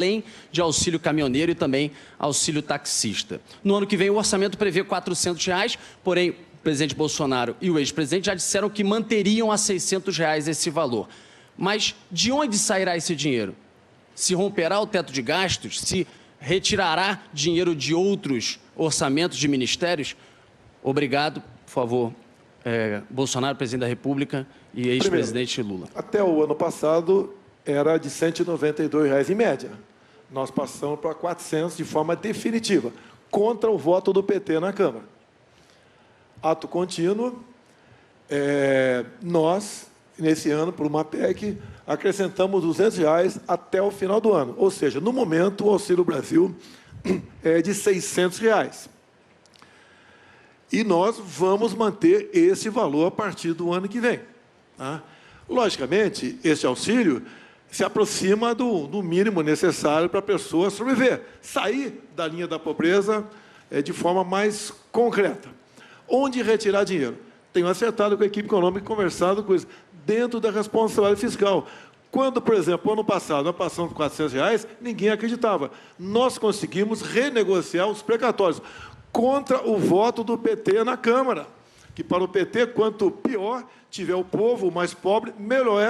além de auxílio caminhoneiro e também auxílio taxista. No ano que vem, o orçamento prevê R$ 400, porém, o presidente Bolsonaro e o ex-presidente já disseram que manteriam a R$ 600 esse valor. Mas de onde sairá esse dinheiro? Se romperá o teto de gastos? Se retirará dinheiro de outros orçamentos de ministérios? Obrigado, por favor, Bolsonaro, presidente da República, e ex-presidente Lula. Até o ano passado era de R$ 192 em média. Nós passamos para 400 de forma definitiva, contra o voto do PT na Câmara. Ato contínuo, nós, nesse ano, por uma PEC, acrescentamos R$ 200 até o final do ano. Ou seja, no momento, o Auxílio Brasil é de R$ 600. E nós vamos manter esse valor a partir do ano que vem. Tá? Logicamente, esse auxílio se aproxima do mínimo necessário para a pessoa sobreviver, sair da linha da pobreza de forma mais concreta. Onde retirar dinheiro? Tenho acertado com a equipe econômica e conversado com isso, dentro da responsabilidade fiscal. Quando, por exemplo, ano passado, nós passamos por R$ 400, ninguém acreditava. Nós conseguimos renegociar os precatórios contra o voto do PT na Câmara, que para o PT, quanto pior tiver o povo mais pobre, melhor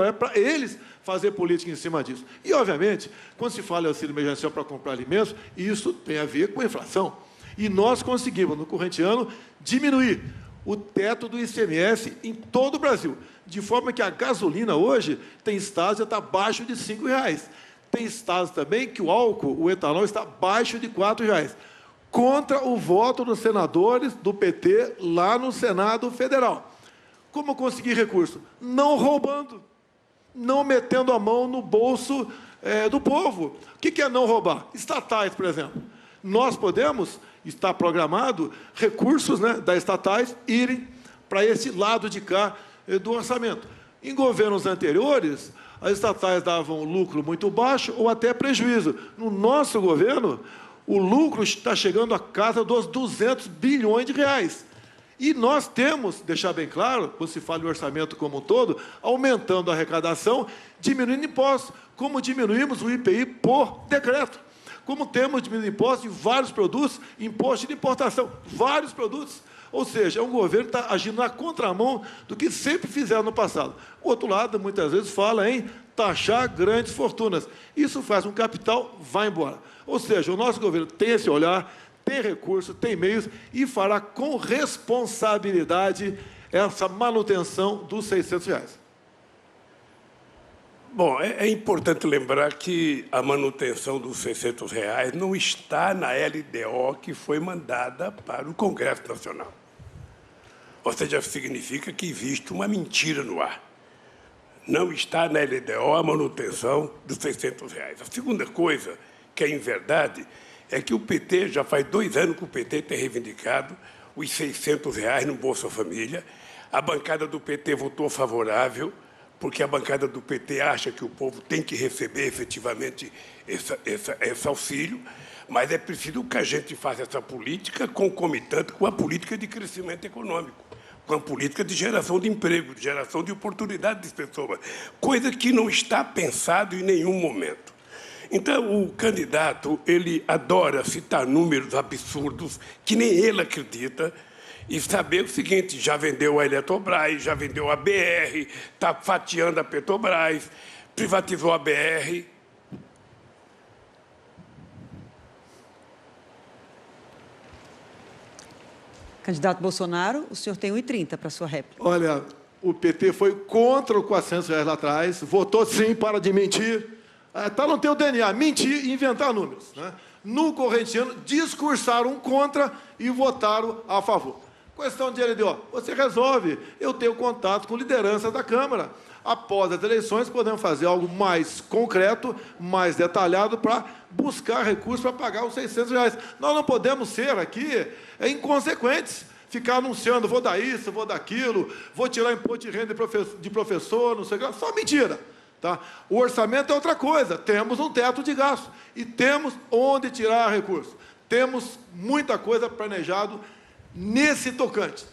é para eles fazer política em cima disso. E, obviamente, quando se fala em auxílio emergencial para comprar alimentos, isso tem a ver com a inflação. E nós conseguimos, no corrente ano, diminuir o teto do ICMS em todo o Brasil, de forma que a gasolina hoje tem estados que está abaixo de R$ 5,00. Tem estados também que o álcool, o etanol, está abaixo de R$ 4,00. Contra o voto dos senadores do PT lá no Senado Federal. Como conseguir recurso? Não roubando, não metendo a mão no bolso do povo. O que é não roubar? Estatais, por exemplo. Nós podemos, está programado, recursos das estatais irem para esse lado de cá do orçamento. Em governos anteriores, as estatais davam lucro muito baixo ou até prejuízo. No nosso governo, o lucro está chegando à casa dos R$ 200 bilhões. E nós temos, deixar bem claro, quando se fala em orçamento como um todo, aumentando a arrecadação, diminuindo impostos, como diminuímos o IPI por decreto, como temos diminuído impostos em vários produtos, imposto de importação, vários produtos. Ou seja, é um governo que está agindo na contramão do que sempre fizeram no passado. O outro lado, muitas vezes, fala em taxar grandes fortunas. Isso faz com que o capital vá embora. Ou seja, o nosso governo tem esse olhar, tem recursos, tem meios e fará com responsabilidade essa manutenção dos R$ 600. Bom, é importante lembrar que a manutenção dos R$ 600 não está na LDO que foi mandada para o Congresso Nacional. Ou seja, significa que existe uma mentira no ar. Não está na LDO a manutenção dos R$ 600. A segunda coisa, que é em verdade, é que o PT, já faz 2 anos que o PT tem reivindicado os R$ 600 no Bolsa Família. A bancada do PT votou favorável, porque a bancada do PT acha que o povo tem que receber efetivamente esse auxílio, mas é preciso que a gente faça essa política concomitante com a política de crescimento econômico, com a política de geração de emprego, de geração de oportunidade de pessoas, coisa que não está pensado em nenhum momento. Então, o candidato, ele adora citar números absurdos que nem ele acredita e saber o seguinte: já vendeu a Eletrobras, já vendeu a BR, está fatiando a Petrobras, privatizou a BR. Candidato Bolsonaro, o senhor tem 1h30 para a sua réplica. Olha, o PT foi contra os R$ 400 lá atrás, votou sim para de mentir. Está no teu DNA, mentir e inventar números. No corrente ano, discursaram contra e votaram a favor. Questão de LDO, você resolve. Eu tenho contato com liderança da Câmara. Após as eleições, podemos fazer algo mais concreto, mais detalhado, para buscar recursos para pagar os R$ 600. Nós não podemos ser aqui inconsequentes, ficar anunciando, vou dar isso, vou dar aquilo, vou tirar imposto de renda de professor, não sei o que, só mentira. Tá? O orçamento é outra coisa, temos um teto de gasto e temos onde tirar recursos. Temos muita coisa planejado nesse tocante.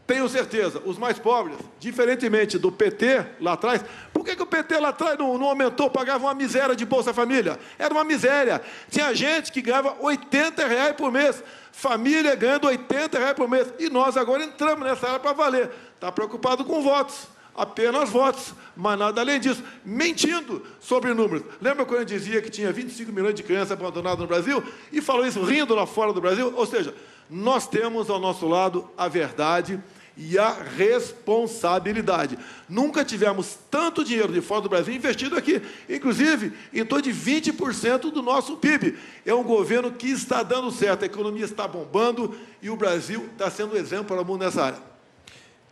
Tenho certeza, os mais pobres, diferentemente do PT lá atrás, por que o PT lá atrás não aumentou, pagava uma miséria de Bolsa Família? Era uma miséria. Tinha gente que ganhava R$80 por mês, família ganhando R$80 por mês. E nós agora entramos nessa área para valer. Está preocupado com votos, apenas votos, mas nada além disso. Mentindo sobre números. Lembra quando eu dizia que tinha 25 milhões de crianças abandonadas no Brasil? E falou isso rindo lá fora do Brasil? Ou seja, nós temos ao nosso lado a verdade e a responsabilidade. Nunca tivemos tanto dinheiro de fora do Brasil investido aqui, inclusive em torno de 20% do nosso PIB. É um governo que está dando certo, a economia está bombando e o Brasil está sendo exemplo para o mundo nessa área.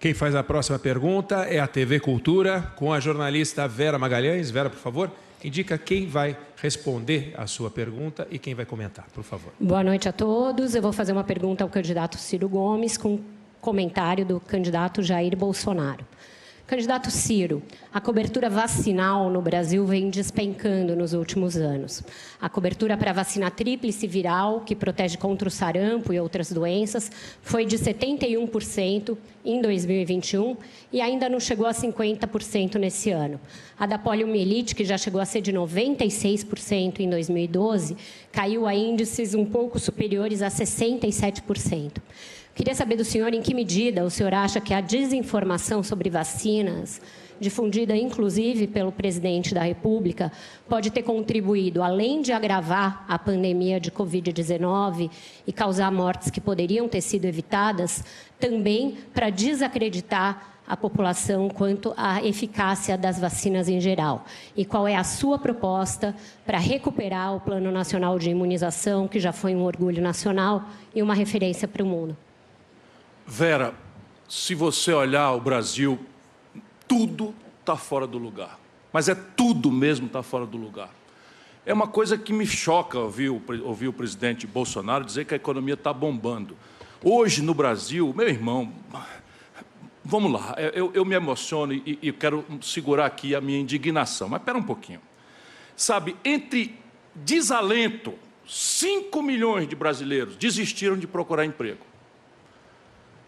Quem faz a próxima pergunta é a TV Cultura, com a jornalista Vera Magalhães. Vera, por favor, indica quem vai responder a sua pergunta e quem vai comentar, por favor. Boa noite a todos. Eu vou fazer uma pergunta ao candidato Ciro Gomes, com comentário do candidato Jair Bolsonaro. Candidato Ciro, a cobertura vacinal no Brasil vem despencando nos últimos anos. A cobertura para a vacina tríplice viral, que protege contra o sarampo e outras doenças, foi de 71% em 2021 e ainda não chegou a 50% nesse ano. A da poliomielite, que já chegou a ser de 96% em 2012, caiu a índices um pouco superiores a 67%. Queria saber do senhor em que medida o senhor acha que a desinformação sobre vacinas, difundida inclusive pelo presidente da República, pode ter contribuído, além de agravar a pandemia de Covid-19 e causar mortes que poderiam ter sido evitadas, também para desacreditar a população quanto à eficácia das vacinas em geral. E qual é a sua proposta para recuperar o Plano Nacional de Imunização, que já foi um orgulho nacional e uma referência para o mundo? Vera, se você olhar o Brasil, tudo está fora do lugar. Mas é tudo mesmo está fora do lugar. É uma coisa que me choca ouvir o presidente Bolsonaro dizer que a economia está bombando. Hoje, no Brasil, meu irmão, vamos lá, eu me emociono e quero segurar aqui a minha indignação. Mas espera um pouquinho. Sabe, entre desalento, 5 milhões de brasileiros desistiram de procurar emprego.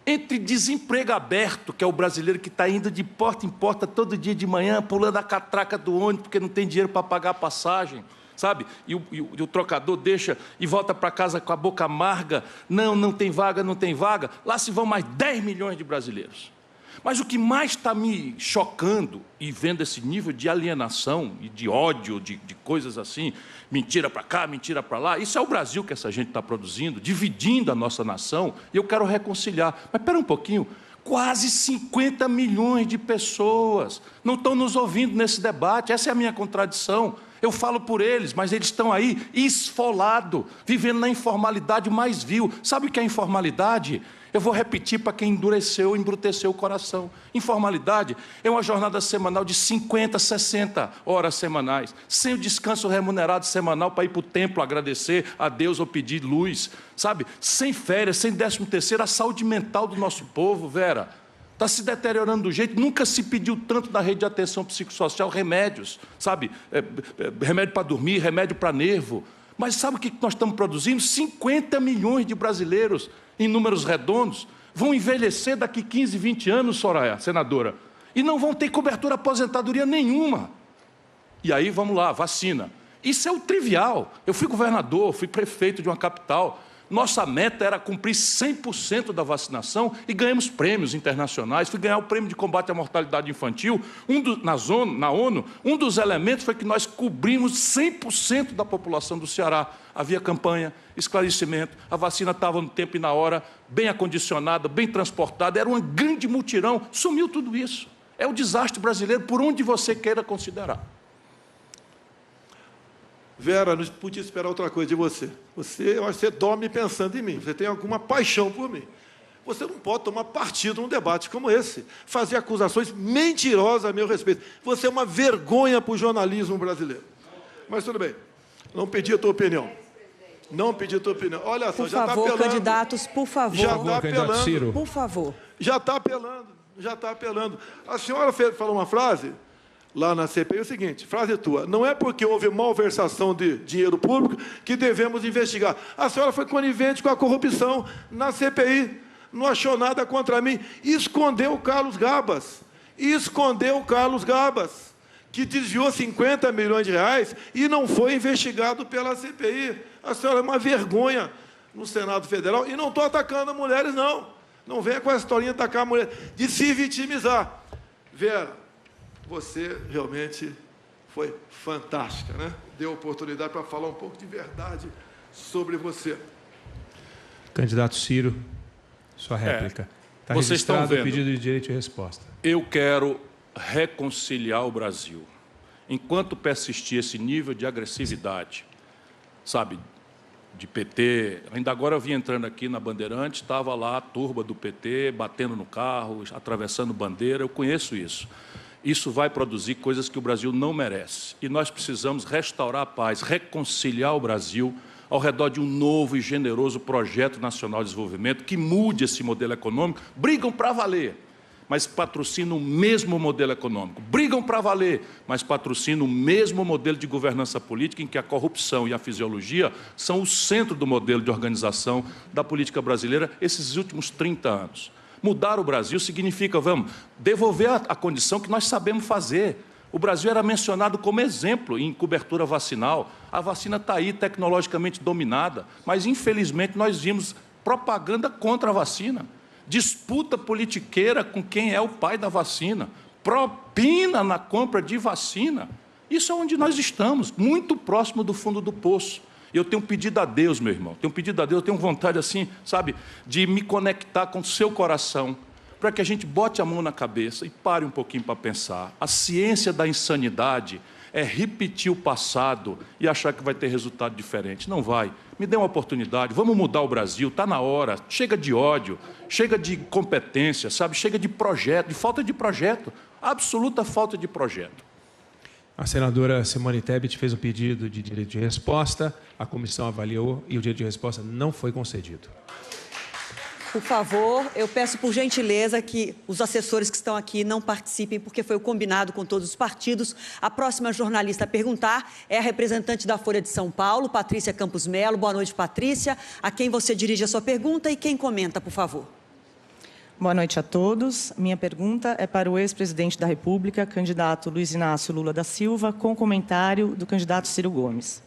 Entre desemprego aberto, que é o brasileiro que está indo de porta em porta todo dia de manhã, pulando a catraca do ônibus porque não tem dinheiro para pagar a passagem, sabe? E o trocador deixa e volta para casa com a boca amarga. Não tem vaga, não tem vaga. Lá se vão mais 10 milhões de brasileiros. Mas o que mais está me chocando, e vendo esse nível de alienação e de ódio, de coisas assim, mentira para cá, mentira para lá, isso é o Brasil que essa gente está produzindo, dividindo a nossa nação, e eu quero reconciliar. Mas espera um pouquinho, quase 50 milhões de pessoas não estão nos ouvindo nesse debate, essa é a minha contradição. Eu falo por eles, mas eles estão aí esfolados, vivendo na informalidade mais vil. Sabe o que é informalidade? Eu vou repetir para quem embruteceu o coração. Informalidade é uma jornada semanal de 50, 60 horas semanais, sem o descanso remunerado semanal para ir para o templo agradecer a Deus ou pedir luz, sabe? Sem férias, sem 13º, a saúde mental do nosso povo, Vera, está se deteriorando do jeito, nunca se pediu tanto na rede de atenção psicossocial remédios, sabe? Remédio para dormir, remédio para nervo. Mas sabe o que nós estamos produzindo? 50 milhões de brasileiros, em números redondos, vão envelhecer daqui 15, 20 anos, Soraya, senadora, e não vão ter cobertura aposentadoria nenhuma. E aí, vamos lá, vacina. Isso é o trivial. Eu fui governador, fui prefeito de uma capital. Nossa meta era cumprir 100% da vacinação e ganhamos prêmios internacionais. Fui ganhar o prêmio de combate à mortalidade infantil. Na ONU, um dos elementos foi que nós cobrimos 100% da população do Ceará. Havia campanha, esclarecimento, a vacina estava no tempo e na hora, bem acondicionada, bem transportada, era um grande mutirão. Sumiu tudo isso. É o desastre brasileiro, por onde você queira considerar. Vera, não podia esperar outra coisa de você. Eu acho que você dorme pensando em mim. Você tem alguma paixão por mim. Você não pode tomar partido num debate como esse. Fazer acusações mentirosas a meu respeito. Você é uma vergonha para o jornalismo brasileiro. Mas tudo bem. Não pedi a tua opinião. Não pedi a tua opinião. Olha só, já está apelando. Por favor, candidatos, por favor. Já está apelando. Por favor. Já está apelando. Já está apelando. A senhora falou uma frase lá na CPI, é o seguinte, frase tua, não é porque houve malversação de dinheiro público que devemos investigar. A senhora foi conivente com a corrupção na CPI. não achou nada contra mim. Escondeu o Carlos Gabas. Escondeu o Carlos Gabas, que desviou 50 milhões de reais e não foi investigado pela CPI. A senhora é uma vergonha no Senado Federal. E não estou atacando as mulheres, não. Não venha com essa historinha de atacar a mulher, de se vitimizar. Vera, você realmente foi fantástica, né? Deu oportunidade para falar um pouco de verdade sobre você. Candidato Ciro, sua réplica. Está vocês estão registrado o vendo. pedido de direito de resposta. Eu quero reconciliar o Brasil. Enquanto persistir esse nível de agressividade, sabe, de PT... Ainda agora eu vim entrando aqui na Bandeirante, estava lá a turba do PT batendo no carro, atravessando bandeira, eu conheço isso. Isso vai produzir coisas que o Brasil não merece. E nós precisamos restaurar a paz, reconciliar o Brasil ao redor de um novo e generoso projeto nacional de desenvolvimento que mude esse modelo econômico. Brigam para valer, mas patrocinam o mesmo modelo econômico. Brigam para valer, mas patrocinam o mesmo modelo de governança política em que a corrupção e a fisiologia são o centro do modelo de organização da política brasileira esses últimos 30 anos. Mudar o Brasil significa, vamos, devolver a condição que nós sabemos fazer. O Brasil era mencionado como exemplo em cobertura vacinal. A vacina está aí, tecnologicamente dominada, mas, infelizmente, nós vimos propaganda contra a vacina, disputa politiqueira com quem é o pai da vacina, propina na compra de vacina. Isso é onde nós estamos, muito próximo do fundo do poço. E eu tenho pedido a Deus, meu irmão, eu tenho vontade, assim, sabe, de me conectar com o seu coração, para que a gente bote a mão na cabeça e pare um pouquinho para pensar. A ciência da insanidade é repetir o passado e achar que vai ter resultado diferente. Não vai. Me dê uma oportunidade, vamos mudar o Brasil, está na hora. Chega de ódio, chega de competência, sabe? Chega de projeto, de falta de projeto. Absoluta falta de projeto. A senadora Simone Tebet fez um pedido de direito de resposta, a comissão avaliou e o direito de resposta não foi concedido. Por favor, eu peço por gentileza que os assessores que estão aqui não participem, porque foi o combinado com todos os partidos. A próxima jornalista a perguntar é a representante da Folha de São Paulo, Patrícia Campos Melo. Boa noite, Patrícia. A quem você dirige a sua pergunta e quem comenta, por favor. Boa noite a todos. Minha pergunta é para o ex-presidente da República, candidato Luiz Inácio Lula da Silva, com comentário do candidato Ciro Gomes.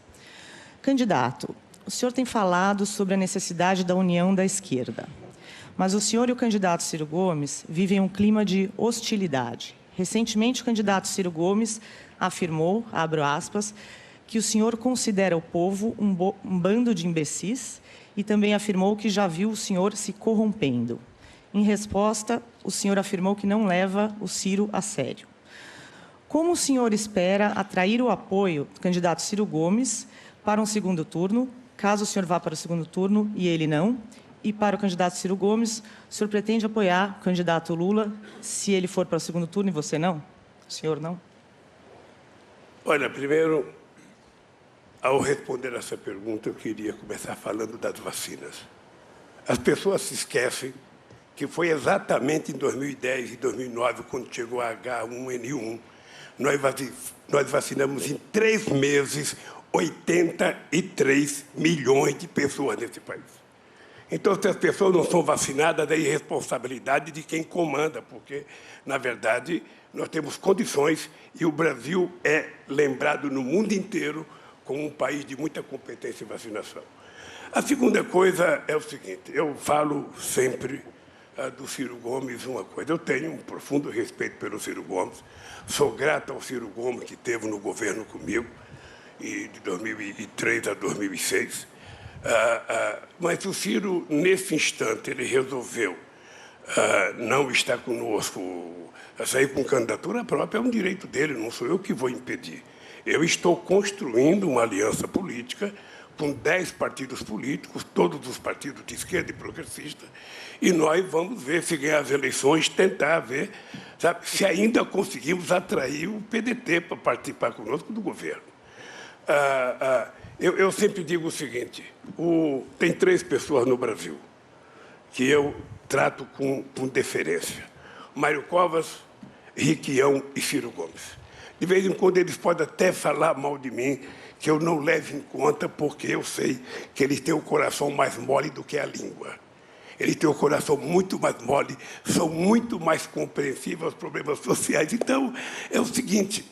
Candidato, o senhor tem falado sobre a necessidade da união da esquerda. Mas o senhor e o candidato Ciro Gomes vivem um clima de hostilidade. Recentemente, o candidato Ciro Gomes afirmou, abro aspas, que o senhor considera o povo um bando de imbecis e também afirmou que já viu o senhor se corrompendo. Em resposta, o senhor afirmou que não leva o Ciro a sério. Como o senhor espera atrair o apoio do candidato Ciro Gomes para um segundo turno, caso o senhor vá para o segundo turno e ele não? E para o candidato Ciro Gomes, o senhor pretende apoiar o candidato Lula se ele for para o segundo turno e você não? O senhor não? Olha, primeiro, ao responder essa pergunta, eu queria começar falando das vacinas. As pessoas se esquecem que foi exatamente em 2010 e 2009, quando chegou a H1N1, nós vacinamos em 3 meses 83 milhões de pessoas nesse país. Então, se as pessoas não são vacinadas, é irresponsabilidade de quem comanda, porque, na verdade, nós temos condições e o Brasil é lembrado no mundo inteiro como um país de muita competência em vacinação. A segunda coisa é o seguinte, eu falo sempre do Ciro Gomes uma coisa. Eu tenho um profundo respeito pelo Ciro Gomes, sou grato ao Ciro Gomes, que esteve no governo comigo, de 2003 a 2006, mas o Ciro, nesse instante, ele resolveu não estar conosco, sair com candidatura própria, é um direito dele, não sou eu que vou impedir. Eu estou construindo uma aliança política com 10 partidos políticos, todos os partidos de esquerda e progressista, e nós vamos ver, se ganhar as eleições, tentar ver, sabe, se ainda conseguimos atrair o PDT para participar conosco do governo. Eu sempre digo o seguinte, tem 3 pessoas no Brasil que eu trato com deferência. Mário Covas, Requião e Ciro Gomes. De vez em quando eles podem até falar mal de mim, que eu não levo em conta, porque eu sei que eles têm o coração mais mole do que a língua. Eles têm o coração muito mais mole, são muito mais compreensivos aos problemas sociais. Então, é o seguinte,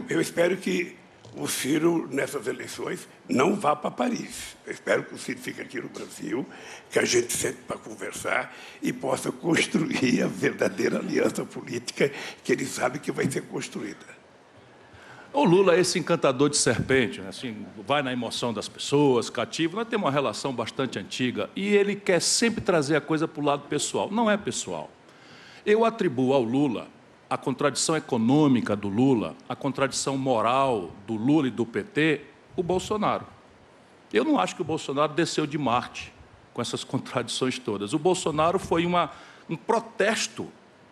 eu espero que o Ciro, nessas eleições, não vá para Paris. Eu espero que o Ciro fique aqui no Brasil, que a gente sente para conversar e possa construir a verdadeira aliança política que ele sabe que vai ser construída. O Lula é esse encantador de serpente, né? Assim, vai na emoção das pessoas, cativo. Nós temos uma relação bastante antiga e ele quer sempre trazer a coisa para o lado pessoal. Não é pessoal. Eu atribuo ao Lula a contradição econômica do Lula, a contradição moral do Lula e do PT, o Bolsonaro. Eu não acho que o Bolsonaro desceu de Marte com essas contradições todas. O Bolsonaro foi um protesto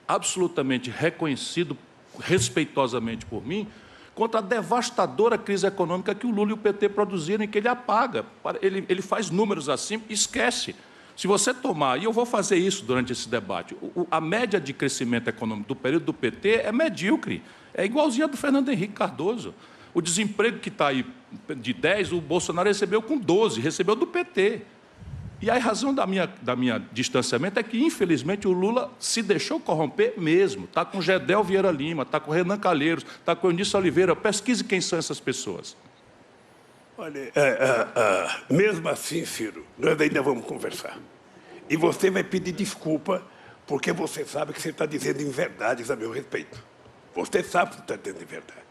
absolutamente reconhecido, respeitosamente por mim, contra a devastadora crise econômica que o Lula e o PT produziram e que ele apaga. Ele faz números assim e esquece. Se você tomar, e eu vou fazer isso durante esse debate, a média de crescimento econômico do período do PT é medíocre, é igualzinha a do Fernando Henrique Cardoso. O desemprego que está aí de 10, o Bolsonaro recebeu com 12, recebeu do PT. E a razão da minha distanciamento é que, infelizmente, o Lula se deixou corromper mesmo. Está com Gedel Vieira Lima, está com Renan Calheiros, está com Eunice Oliveira. Pesquise quem são essas pessoas. Olha, mesmo assim, Ciro, nós ainda vamos conversar. E você vai pedir desculpa, porque você sabe que você está dizendo inverdades a meu respeito. Você sabe que está dizendo inverdade.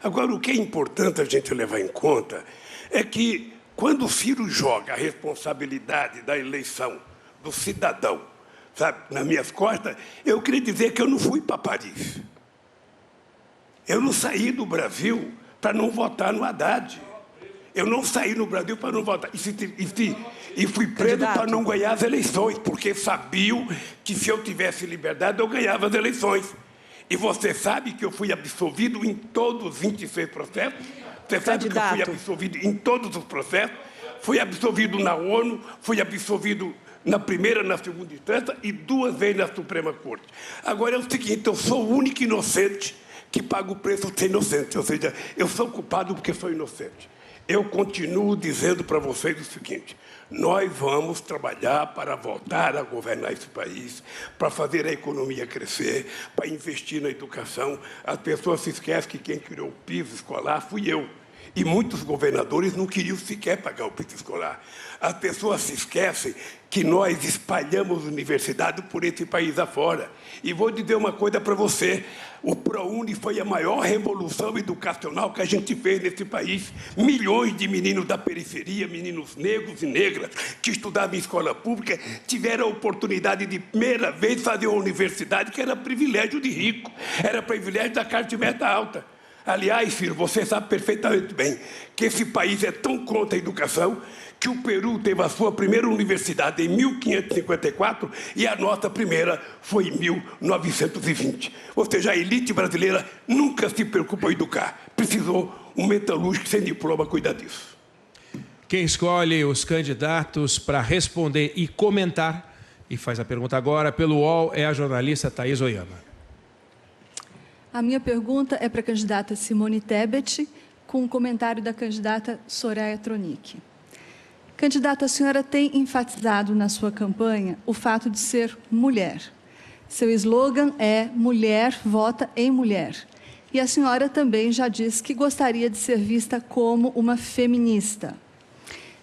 Agora, o que é importante a gente levar em conta é que, quando o Ciro joga a responsabilidade da eleição do cidadão, sabe, nas minhas costas, eu queria dizer que eu não fui para Paris. Eu não saí do Brasil para não votar no Haddad. Eu não saí no Brasil para não votar. E fui preso para não ganhar as eleições, porque sabiam que, se eu tivesse liberdade, eu ganhava as eleições. E você sabe que eu fui absolvido em todos os 26 processos? Você sabe que eu fui absolvido em todos os processos? Fui absolvido na ONU, fui absolvido na primeira, na segunda instância e 2 vezes na Suprema Corte. Agora é o seguinte, eu sou o único inocente que paga o preço de ser inocente. Ou seja, eu sou culpado porque sou inocente. Eu continuo dizendo para vocês o seguinte, nós vamos trabalhar para voltar a governar esse país, para fazer a economia crescer, para investir na educação. As pessoas se esquecem que quem criou o piso escolar fui eu. E muitos governadores não queriam sequer pagar o piso escolar. As pessoas se esquecem que nós espalhamos universidade por esse país afora. E vou dizer uma coisa para você, o ProUni foi a maior revolução educacional que a gente fez nesse país. Milhões de meninos da periferia, meninos negros e negras, que estudavam em escola pública, tiveram a oportunidade de primeira vez fazer uma universidade que era privilégio de rico, era privilégio da classe média alta. Aliás, filho, você sabe perfeitamente bem que esse país é tão contra a educação que o Peru teve a sua primeira universidade em 1554 e a nossa primeira foi em 1920. Ou seja, a elite brasileira nunca se preocupa em educar. Precisou um metalúrgico sem diploma cuidar disso. Quem escolhe os candidatos para responder e comentar, e faz a pergunta agora pelo UOL, é a jornalista Thaís Oyama. A minha pergunta é para a candidata Simone Tebet, com um comentário da candidata Soraya Tronic. Candidata, a senhora tem enfatizado na sua campanha o fato de ser mulher. Seu slogan é "Mulher vota em mulher". E a senhora também já disse que gostaria de ser vista como uma feminista.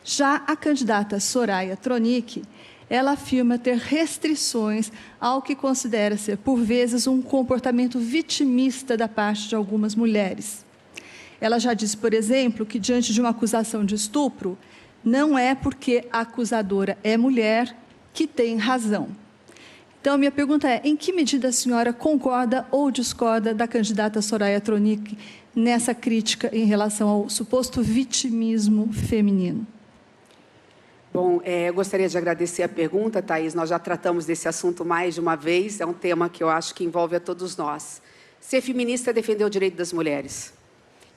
Já a candidata Soraya Tronic, ela afirma ter restrições ao que considera ser, por vezes, um comportamento vitimista da parte de algumas mulheres. Ela já disse, por exemplo, que diante de uma acusação de estupro, não é porque a acusadora é mulher que tem razão. Então, minha pergunta é, em que medida a senhora concorda ou discorda da candidata Soraya Tronic nessa crítica em relação ao suposto vitimismo feminino? Bom, eu gostaria de agradecer a pergunta, Thaís. Nós já tratamos desse assunto mais de uma vez. É um tema que eu acho que envolve a todos nós. Ser feminista é defender o direito das mulheres.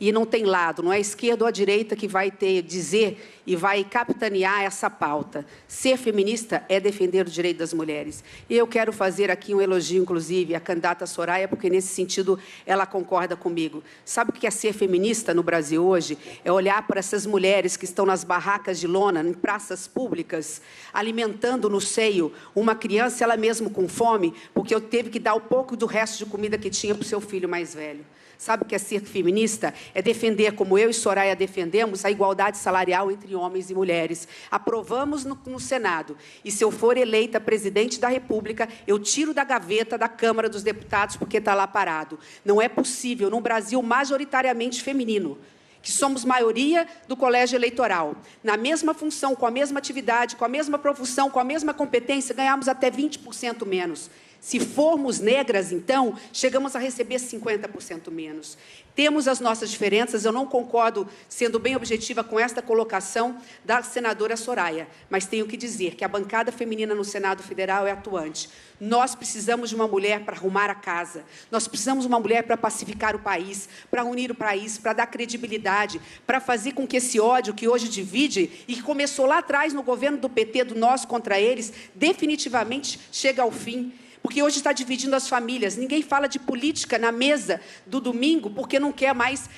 e não tem lado, não é a esquerda ou a direita que vai dizer e vai capitanear essa pauta. Ser feminista é defender o direito das mulheres. E eu quero fazer aqui um elogio, inclusive, à candidata Soraya, porque, nesse sentido, ela concorda comigo. Sabe o que é ser feminista no Brasil hoje? É olhar para essas mulheres que estão nas barracas de lona, em praças públicas, alimentando no seio uma criança, ela mesma com fome, porque eu teve que dar o pouco do resto de comida que tinha para o seu filho mais velho. Sabe o que é ser feminista? É defender, como eu e Soraya defendemos, a igualdade salarial entre homens e mulheres. Aprovamos no Senado. E se eu for eleita presidente da República, eu tiro da gaveta da Câmara dos Deputados, porque está lá parado. Não é possível, num Brasil majoritariamente feminino, que somos maioria do colégio eleitoral, na mesma função, com a mesma atividade, com a mesma profissão, com a mesma competência, ganhamos até 20% menos. Se formos negras, então, chegamos a receber 50% menos. Temos as nossas diferenças, eu não concordo, sendo bem objetiva, com esta colocação da senadora Soraya, mas tenho que dizer que a bancada feminina no Senado Federal é atuante. Nós precisamos de uma mulher para arrumar a casa, nós precisamos de uma mulher para pacificar o país, para unir o país, para dar credibilidade, para fazer com que esse ódio que hoje divide e que começou lá atrás no governo do PT, do nós contra eles, definitivamente chegue ao fim. Porque hoje está dividindo as famílias. Ninguém fala de política na mesa do domingo porque não quer mais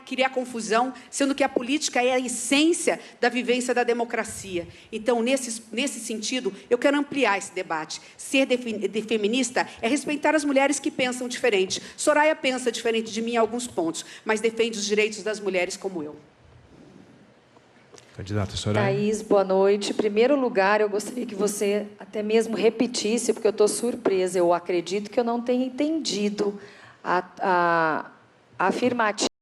criar confusão, sendo que a política é a essência da vivência da democracia. Então, nesse sentido, eu quero ampliar esse debate. Ser feminista é respeitar as mulheres que pensam diferente. Soraya pensa diferente de mim em alguns pontos, mas defende os direitos das mulheres como eu. Candidata Soraya. Thaís, boa noite. Em primeiro lugar, eu gostaria que você até mesmo repetisse, porque eu estou surpresa. Eu acredito que eu não tenha entendido a afirmativa